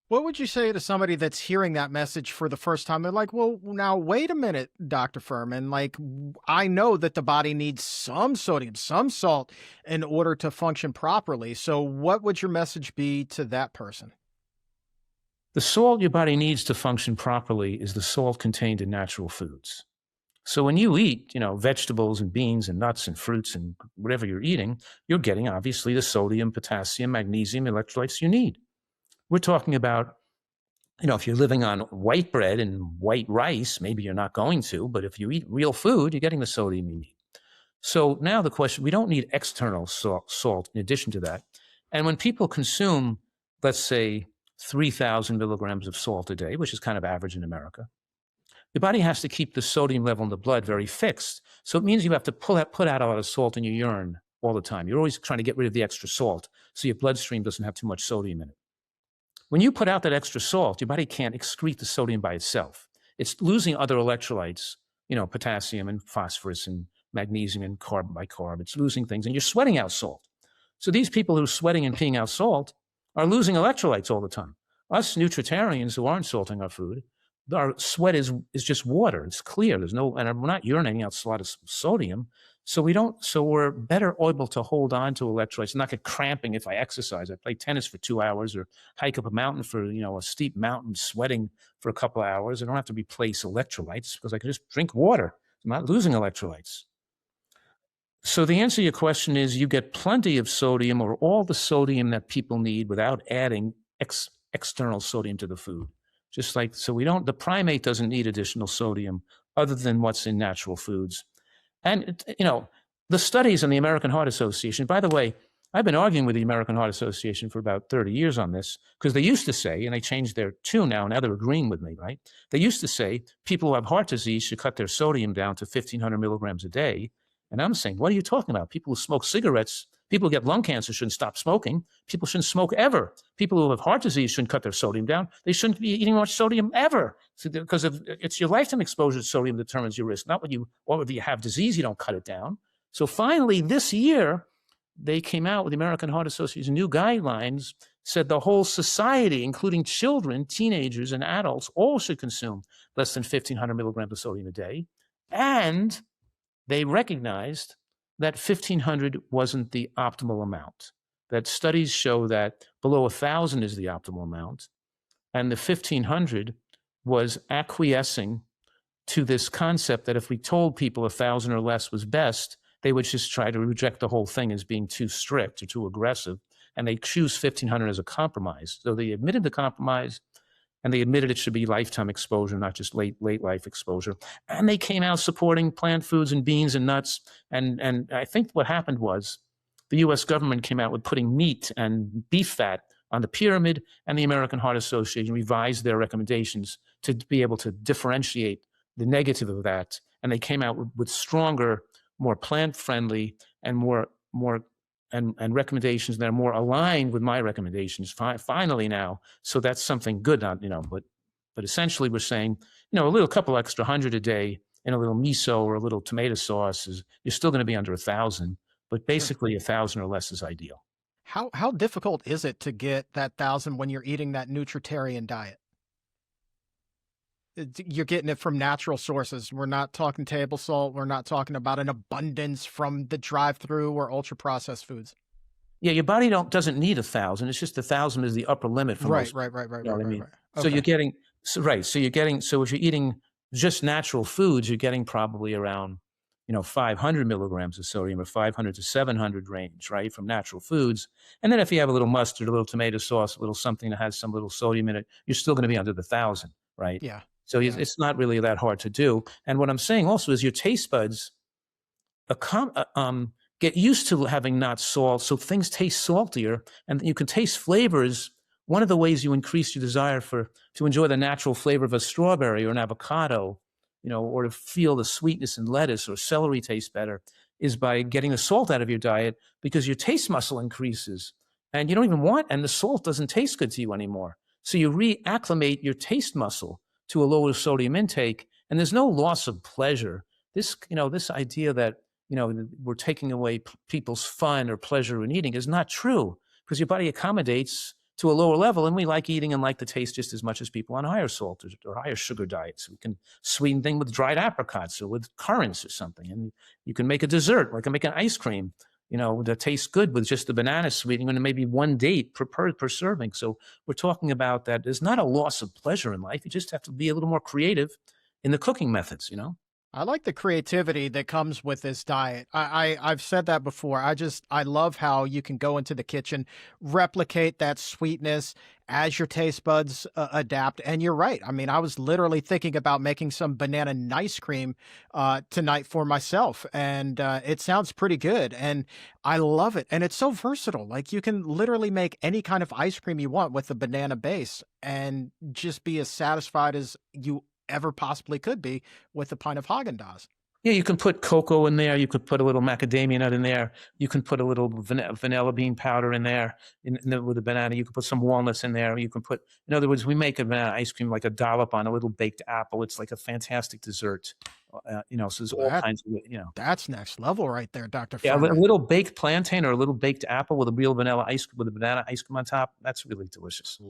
What would you say to somebody that's hearing that message for the first time? They're like, well, now wait a minute, Dr. Furman. I know that the body needs some sodium, some salt in order to function properly. So, what would your message be to that person? The salt your body needs to function properly is the salt contained in natural foods. So when you eat, vegetables and beans and nuts and fruits and whatever you're eating, you're getting obviously the sodium, potassium, magnesium, electrolytes you need. We're talking about, if you're living on white bread and white rice, maybe you're not going to, but if you eat real food, you're getting the sodium you need. So now the question, we don't need external salt in addition to that. And when people consume, let's say, 3,000 milligrams of salt a day, which is kind of average in America, your body has to keep the sodium level in the blood very fixed. So it means you have to put out a lot of salt in your urine all the time. You're always trying to get rid of the extra salt so your bloodstream doesn't have too much sodium in it. When you put out that extra salt, your body can't excrete the sodium by itself. It's losing other electrolytes, potassium and phosphorus and magnesium and carb by carb. It's losing things, and you're sweating out salt. So these people who are sweating and peeing out salt are losing electrolytes all the time. Us Nutritarians who aren't salting our food, our sweat is just water. It's clear. And we're not urinating out a lot of sodium. So we're better able to hold on to electrolytes and not get cramping if I exercise. I play tennis for 2 hours or hike up a mountain for, a steep mountain, sweating for a couple of hours. I don't have to replace electrolytes because I can just drink water. I'm not losing electrolytes. So the answer to your question is you get plenty of sodium or all the sodium that people need without adding external sodium to the food. The primate doesn't need additional sodium other than what's in natural foods. And, the studies on the American Heart Association, by the way, I've been arguing with the American Heart Association for about 30 years on this because they used to say, and they changed their tune now they're agreeing with me, right? They used to say people who have heart disease should cut their sodium down to 1,500 milligrams a day. And I'm saying, what are you talking about? People who smoke cigarettes, people who get lung cancer shouldn't stop smoking. People shouldn't smoke ever. People who have heart disease shouldn't cut their sodium down. They shouldn't be eating much sodium ever. Because it's your lifetime exposure to sodium determines your risk, not whether you have disease, you don't cut it down. So finally, this year, they came out with the American Heart Association new guidelines, said the whole society, including children, teenagers, and adults, all should consume less than 1,500 milligrams of sodium a day. And they recognized that 1,500 wasn't the optimal amount, that studies show that below 1,000 is the optimal amount, and the 1,500 was acquiescing to this concept that if we told people 1,000 or less was best, they would just try to reject the whole thing as being too strict or too aggressive, and they choose 1,500 as a compromise. So they admitted the compromise, and they admitted it should be lifetime exposure, not just late life exposure. And they came out supporting plant foods and beans and nuts. And I think what happened was the U.S. government came out with putting meat and beef fat on the pyramid, and the American Heart Association revised their recommendations to be able to differentiate the negative of that. And they came out with stronger, more plant-friendly and more and recommendations that are more aligned with my recommendations finally now. So that's something good, but essentially we're saying, a little couple extra 100 a day and a little miso or a little tomato sauce you're still going to be under 1,000, but basically 1,000 or less is ideal. How difficult is it to get that 1,000 when you're eating that Nutritarian diet? You're getting it from natural sources. We're not talking table salt. We're not talking about an abundance from the drive-through or ultra-processed foods. Yeah, your body doesn't need 1,000. It's just 1,000 is the upper limit for most. Right. You know what I mean? Right. So you're getting so if you're eating just natural foods, you're getting probably around 500 milligrams of sodium, or 500 to 700 range, right, from natural foods. And then if you have a little mustard, a little tomato sauce, a little something that has some little sodium in it, you're still going to be under the 1,000, right? Yeah. So it's not really that hard to do. And what I'm saying also is your taste buds get used to having not salt, so things taste saltier, and you can taste flavors. One of the ways you increase your desire to enjoy the natural flavor of a strawberry or an avocado, or to feel the sweetness in lettuce or celery taste better, is by getting the salt out of your diet, because your taste muscle increases, and you don't even and the salt doesn't taste good to you anymore. So you reacclimate your taste muscle to a lower sodium intake, and there's no loss of pleasure. This idea that, we're taking away people's fun or pleasure in eating is not true, because your body accommodates to a lower level, and we like eating and like the taste just as much as people on higher salt or higher sugar diets. We can sweeten things with dried apricots or with currants or something, and you can make a dessert, like make an ice cream, that tastes good with just the banana sweetening and maybe one date per serving. So we're talking about that. There's not a loss of pleasure in life. You just have to be a little more creative in the cooking methods. I like the creativity that comes with this diet. I've said that before. I love how you can go into the kitchen, replicate that sweetness as your taste buds adapt. And you're right. I mean, I was literally thinking about making some banana ice cream tonight for myself, and it sounds pretty good. And I love it. And it's so versatile. Like you can literally make any kind of ice cream you want with the banana base, and just be as satisfied as you ever possibly could be with a pint of Haagen-Dazs. Yeah, you can put cocoa in there. You could put a little macadamia nut in there. You can put a little vanilla bean powder in there with a banana. You can put some walnuts in there. You can put, in other words, we make a banana ice cream like a dollop on a little baked apple. It's like a fantastic dessert. So there's all kinds of, That's next level right there, Dr. Yeah, a Fuhrman. little baked plantain or a little baked apple with a real banana ice cream on top. That's really delicious.